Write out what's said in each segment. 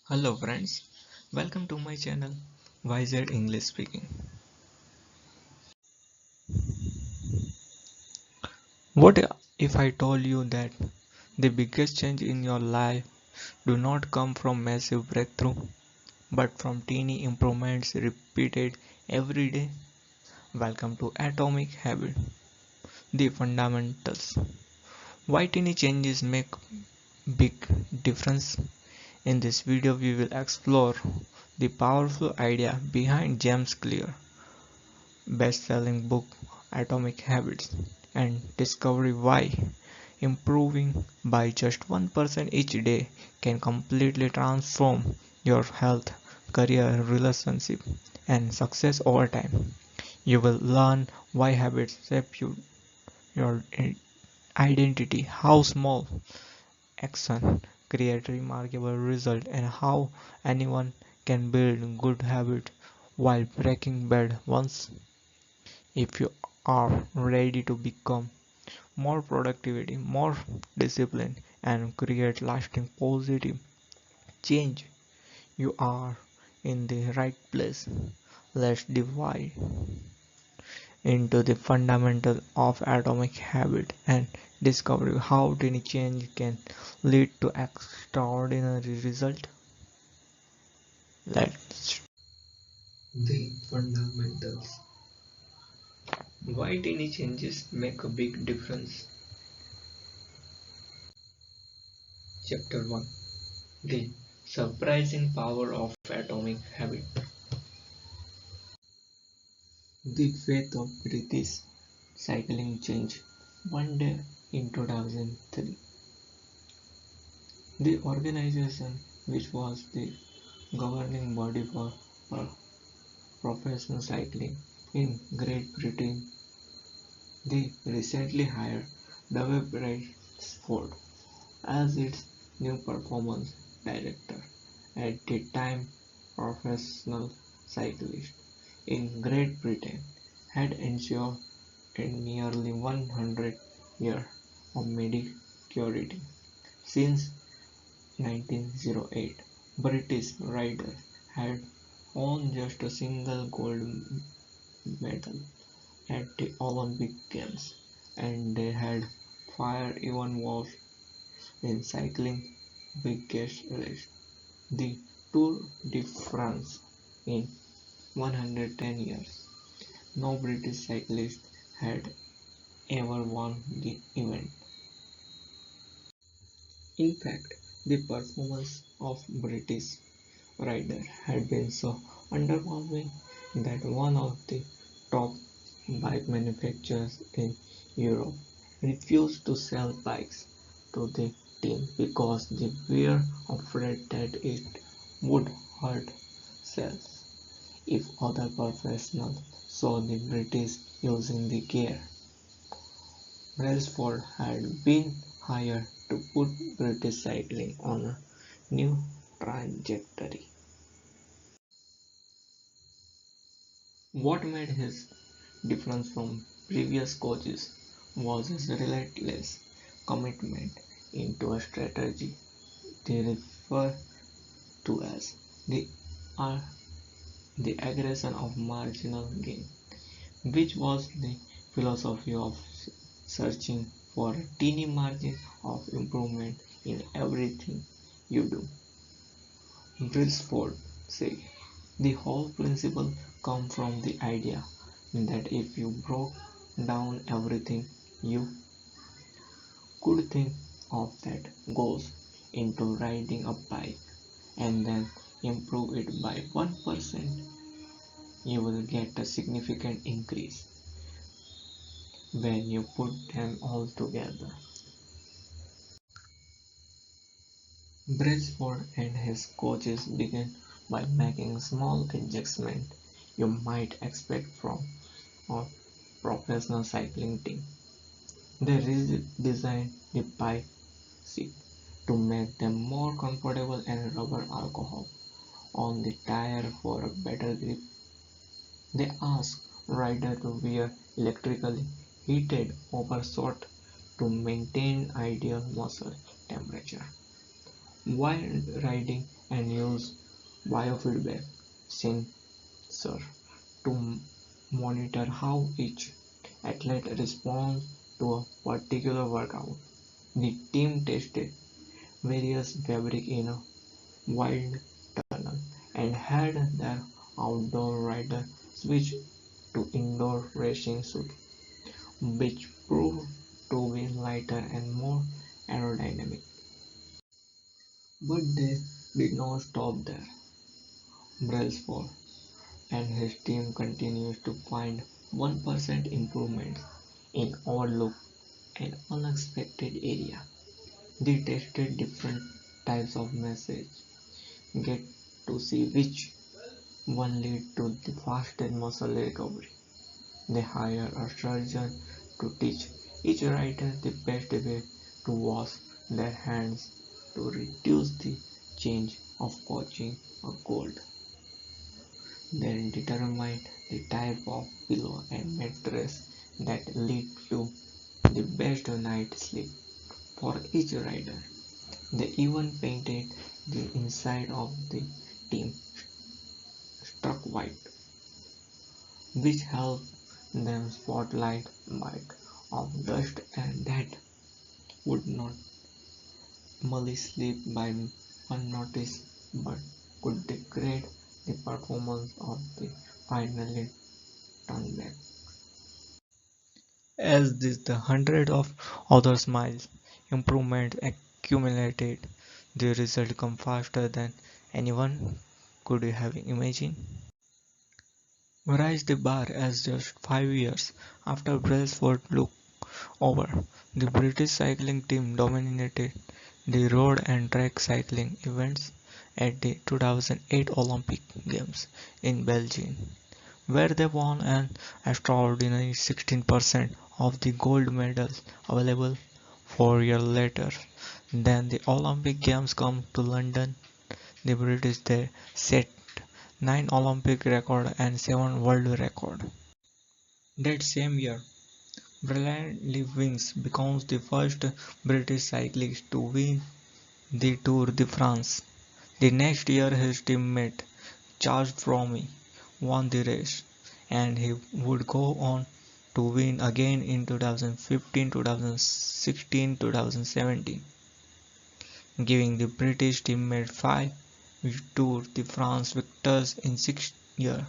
Hello friends, welcome to my channel Wiser English Speaking. What if I told you that the biggest change in your life do not come from massive breakthrough but from teeny improvements repeated every day? Welcome to Atomic Habit, the fundamentals. Why tiny changes make big difference? In this video we will explore the powerful idea behind James Clear best-selling book Atomic Habits and discover why improving by just 1% each day can completely transform your health, career, relationship, and success over time. You will learn why habits shape your identity, how small action create remarkable result, and how anyone can build good habits while breaking bad ones. If you are ready to become more productivity, more discipline, and create lasting positive change, you are in the right place. Let's dive into the fundamental of atomic habit and discover how tiny change can lead to extraordinary result. Let's the fundamentals. Why tiny changes make a big difference? Chapter 1. The surprising power of atomic habit. The fate of British cycling changed one day in 2003. The organization, which was the governing body for professional cycling in Great Britain, they recently hired David Brailsford as its new performance director. At the time, professional cyclists in Great Britain had ensured in nearly 100 years of mediocrity. Since 1908, British riders had won just a single gold medal at the Olympic Games, and they had fared even worse in cycling biggest race, the Tour de France. In 110 years, no British cyclist had ever won the event. In fact, the performance of British rider had been so underwhelming that one of the top bike manufacturers in Europe refused to sell bikes to the team because they were afraid that it would hurt sales if other professionals saw the British using the gear. Brailsford had been hired to put British cycling on a new trajectory. What made his difference from previous coaches was his relentless commitment into a strategy they refer to as the, uh, the aggression of marginal gain, which was the philosophy of searching for a teeny margin of improvement in everything you do. Brailsford said, the whole principle comes from the idea that if you broke down everything you could think of that goes into riding a bike and then improve it by 1%, you will get a significant increase when you put them all together. Brailsford and his coaches began by making small adjustments you might expect from a professional cycling team. They redesigned the bike seat to make them more comfortable and rubber alcohol on the tire for a better grip. They asked riders to wear electrically heated overshorts to maintain ideal muscle temperature. while riding and use biofeedback sensor to monitor how each athlete responds to a particular workout. The team tested various fabric in a wild tunnel and had their outdoor rider switch to indoor racing suit, which proved to be lighter and more aerodynamic. But they did not stop there. Brailsford and his team continues to find 1% improvements in overlooked and unexpected area. They tested different types of message, get to see which one lead to the fastest muscle recovery. They hire a surgeon to teach each rider the best way to wash their hands to reduce the change of catching a cold. Then determine the type of pillow and mattress that lead to the best night sleep for each rider. They even painted the inside of the team struck white, which helped them spotlight bite of dust and that would not merely slip by unnoticed but could degrade the performance of the finally turned back. As did the hundreds of other smiles, improvements accumulated, the result come faster than anyone could have imagined. Raised the bar as just 5 years after Brailsford took over, the British cycling team dominated the road and track cycling events at the 2008 Olympic Games in Belgium, where they won an extraordinary 16% of the gold medals available 4 years later. Then the Olympic Games come to London. The British there set 9 Olympic records and 7 world records. That same year, Brian Lewis becomes the first British cyclist to win the Tour de France. The next year his teammate Charles Froome won the race, and he would go on to win again in 2015, 2016, 2017, giving the British teammate 5 Tour de France victories in 6 years.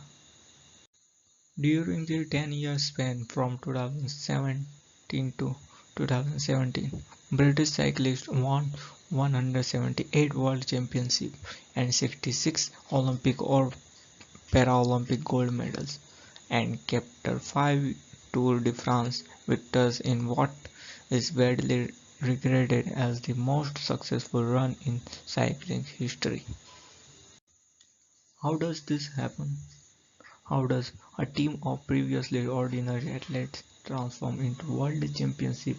During the 10-year span from 2017 to 2017, British cyclists won 178 World Championships and 66 Olympic or Paralympic gold medals, and captured 5 Tour de France victories in what is widely regarded as the most successful run in cycling history. How does this happen? How does a team of previously ordinary athletes transform into world championship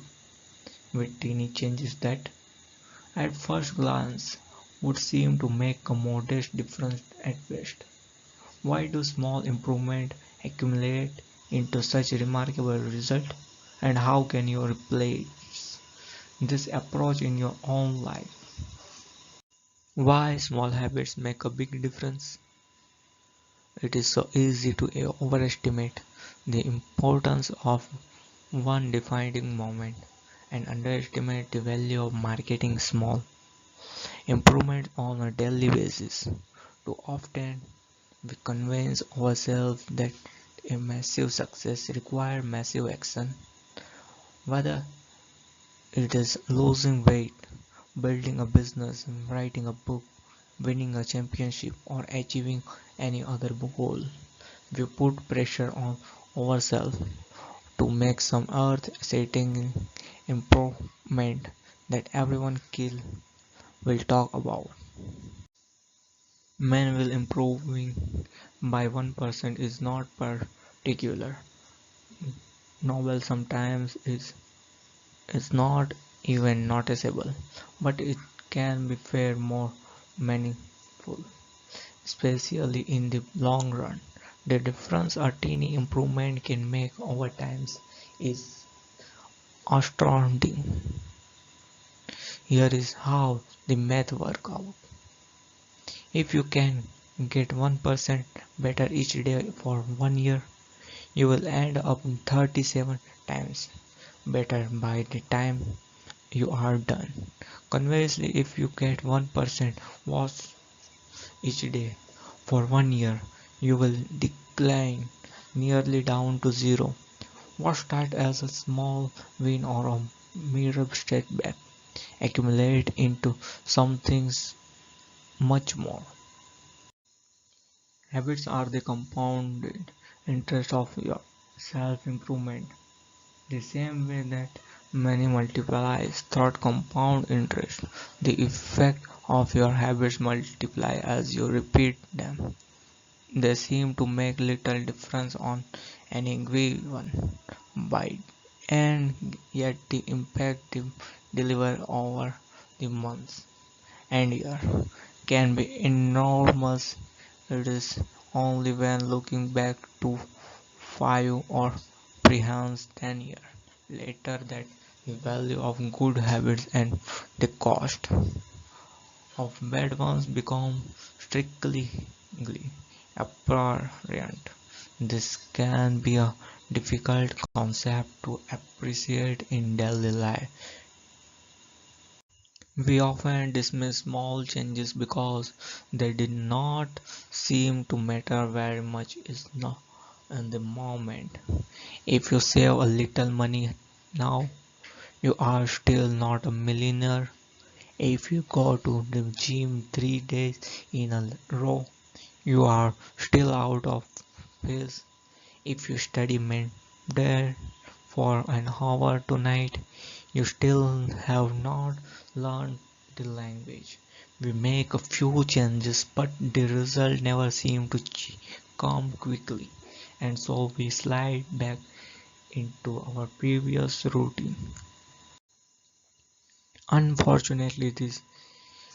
with tiny changes that, at first glance, would seem to make a modest difference at best? Why do small improvements accumulate into such a remarkable result? And how can you replace this approach in your own life? Why small habits make a big difference? It is so easy to overestimate the importance of one defining moment and underestimate the value of marketing small improvements on a daily basis. Too often, we convince ourselves that a massive success requires massive action, whether it is losing weight, building a business, writing a book, winning a championship, or achieving any other goal. We put pressure on ourselves to make some earth-shattering improvement that everyone will talk about. Man will improving by 1% is not particular novel, sometimes is not even noticeable, but it can be far more meaningful, especially in the long run. The difference a tiny improvement can make over time is astounding. Here is how the math works out. If you can get 1% better each day for 1 year, you will end up 37 times better by the time you are done. Conversely, if you get 1% worse each day for 1 year, you will decline nearly down to zero. What started as a small win or a mere setback accumulate into something much more. Habits are the compounded interest of your self-improvement. The same way that money multiplies through compound interest, the effect of your habits multiply as you repeat them. They seem to make little difference on any given bite, and yet the impact they deliver over the months and year can be enormous. It is only when looking back to 5 or perhaps 10 years later that the value of good habits and the cost of bad ones become strictly apparent. This can be a difficult concept to appreciate in daily life. We often dismiss small changes because they did not seem to matter very much in the moment. If you save a little money now, you are still not a millionaire. If you go to the gym 3 days in a row, you are still out of phase. If you study Mandarin for an hour tonight, you still have not learned the language. We make a few changes, but the result never seems to come quickly, and so we slide back into our previous routine. Unfortunately, this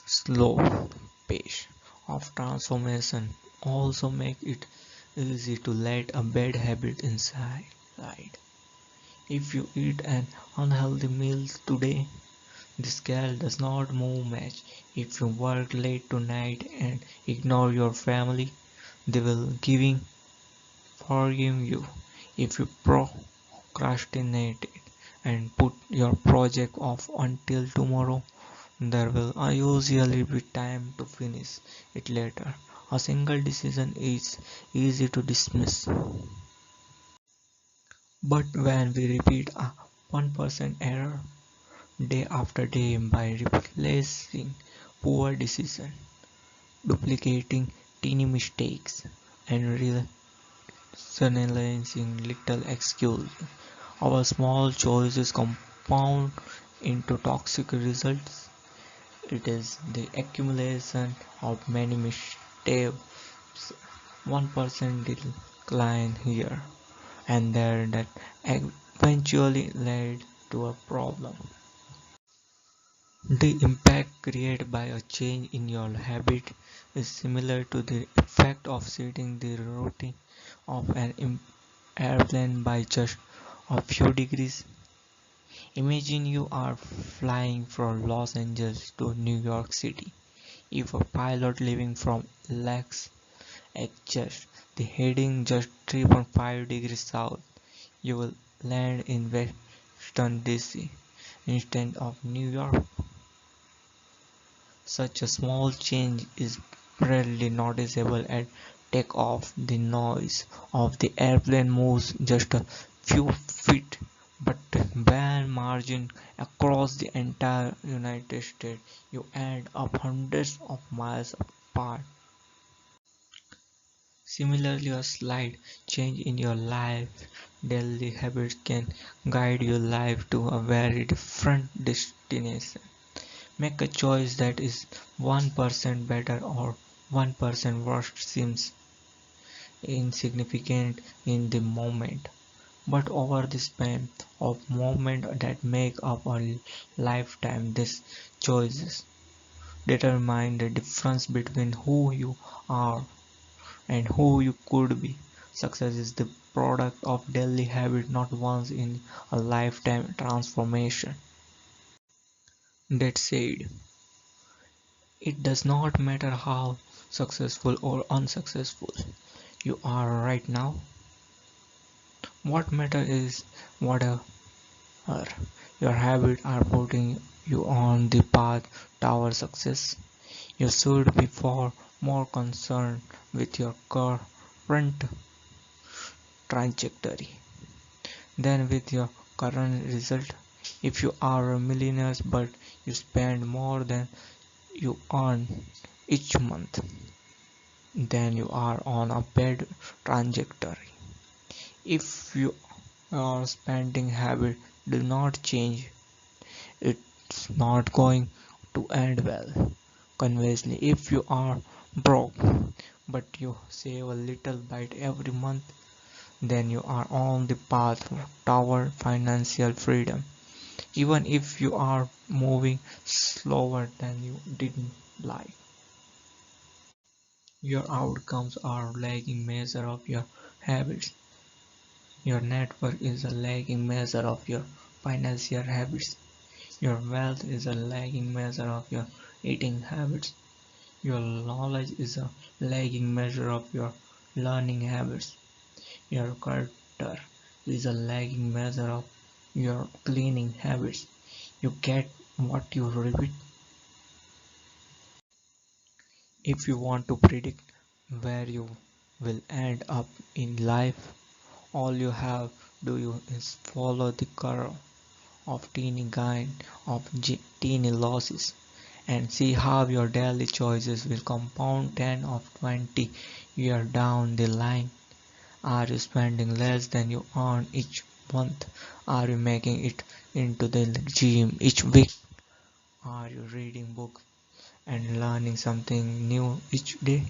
slow pace of transformation also makes it easy to let a bad habit inside. If you eat an unhealthy meal today, the scale does not move much. If you work late tonight and ignore your family, they will forgive you. If you procrastinate and put your project off until tomorrow, there will usually be time to finish it later. A single decision is easy to dismiss, but when we repeat a 1% error day after day by replacing poor decisions, duplicating teeny mistakes, and rationalizing little excuses, our small choices compound into toxic results. It is the accumulation of many mistakes, 1% decline here and there that eventually led to a problem. The impact created by a change in your habit is similar to the effect of setting the routine of an airplane by just a few degrees. Imagine you are flying from Los Angeles to New York City. If a pilot living from LAX adjusts the heading just 3.5 degrees south, you will land in Washington DC instead of New York. Such a small change is barely noticeable at takeoff. The noise of the airplane moves just a few feet, but when margin across the entire United States, you end up hundreds of miles apart. Similarly, a slight change in your life daily habits can guide your life to a very different destination. Make a choice that is 1% better or 1% worse seems insignificant in the moment, but over the span of moment that make up a lifetime, these choices determine the difference between who you are and who you could be. Success is the product of daily habit, not once in a lifetime transformation. that said, it does not matter how successful or unsuccessful you are right now. What matters is whatever your habits are putting you on the path toward success. You should be far more concerned with your current trajectory than with your current result. If you are a millionaire but you spend more than you earn each month, then you are on a bad trajectory. If your spending habit do not change, it's not going to end well. Conversely, if you are broke but you save a little bit every month, then you are on the path toward financial freedom. Even if you are moving slower than you didn't like. Your outcomes are a lagging measure of your habits. Your network is a lagging measure of your financial habits. Your wealth is a lagging measure of your eating habits. Your knowledge is a lagging measure of your learning habits. Your character is a lagging measure of your cleaning habits. You get what you repeat. If you want to predict where you will end up in life, all you have to do is follow the curve of teeny gain of teeny losses and see how your daily choices will compound 10 or 20 years down the line. Are you spending less than you earn each month? Are you making it into the gym each week? Are you reading books and learning something new each day?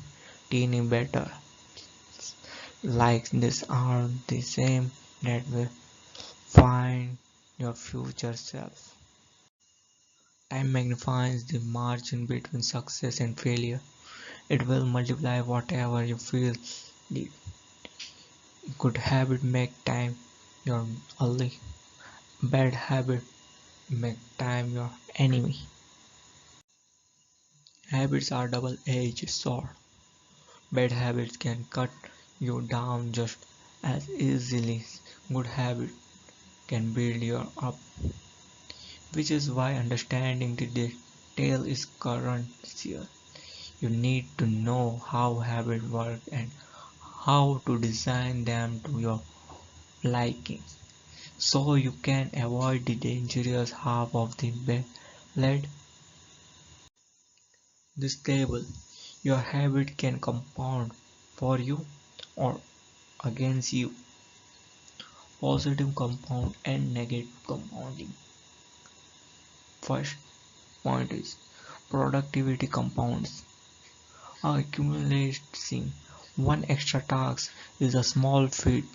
Teeny better like this are the same that will find your future self. Time magnifies the margin between success and failure. It will multiply whatever you feel the good habit make time your ally. Bad habit make time your enemy. Habits are double-edged sword. Bad habits can cut you down just as easily. Good habit can build you up, which is why understanding the detail is crucial. You need to know how habits work and how to design them to your liking, so you can avoid the dangerous half of the blade. This table, your habit can compound for you or against you. Positive compound and negative compounding. First point is productivity compounds. Accumulating one extra task is a small feat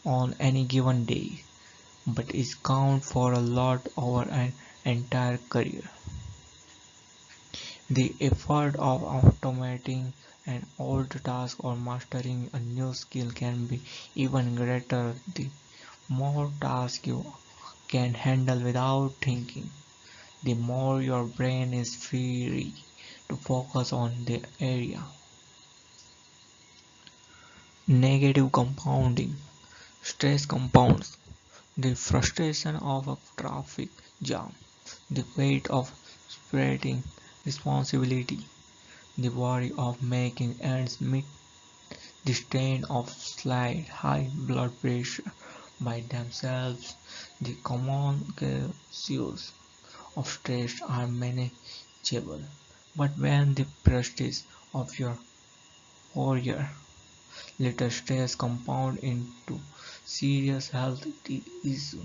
on any given day, but is count for a lot over an entire career. The effort of automating an old task or mastering a new skill can be even greater the more tasks you can handle without thinking, the more your brain is free to focus on the area. Negative compounding. Stress compounds. The frustration of a traffic jam, the weight of spreading responsibility, the worry of making ends meet, the strain of slight high blood pressure by themselves, the common causes of stress are manageable. But when the prestige of your warrior little stress compound into serious health issues.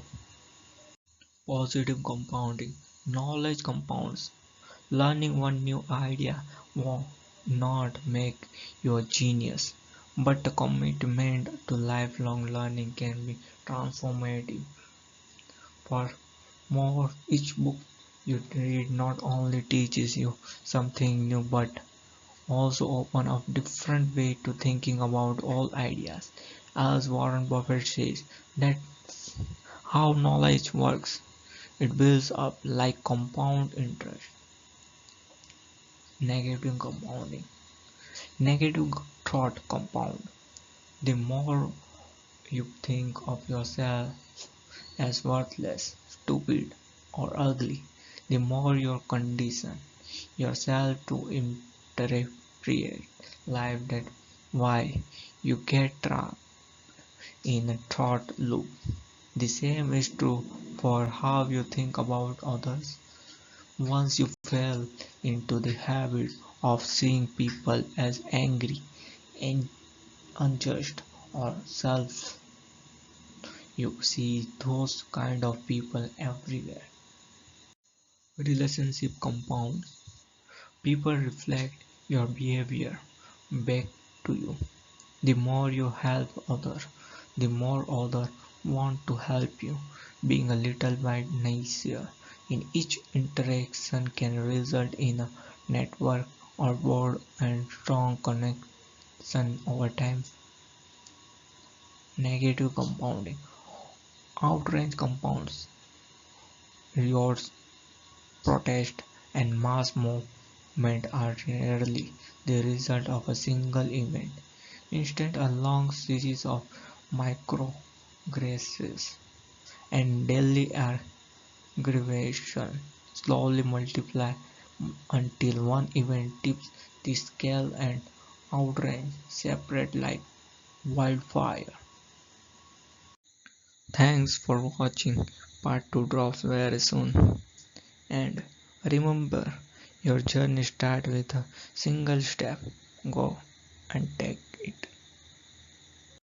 Positive compounding. Knowledge compounds. Learning one new idea will not make you a genius, but the commitment to lifelong learning can be transformative. For more, each book you read not only teaches you something new but also open up different way to thinking about all ideas. As Warren Buffett says, that's how knowledge works. It builds up like compound interest. Negative compounding. Negative thought compound. The more you think of yourself as worthless, stupid, or ugly, the more you condition yourself to interpret life that why you get trapped in a thought loop. The same is true for how you think about others. Once you fall into the habit of seeing people as angry and unjust or self, you see those kind of people everywhere. Relationship compound. People reflect your behavior back to you. The more you help others, the more others want to help you. Being a little bit nicer in each interaction can result in a network or board and strong connection over time. Negative compounding. Outrage compounds. Rewards, protest, and mass movement are rarely the result of a single event. Instead, a long series of microaggressions and daily aggravation slowly multiply until one event tips the scale and outrage separate like wildfire. Thanks for watching. Part 2 drops very soon. And remember, your journey starts with a single step. Go and take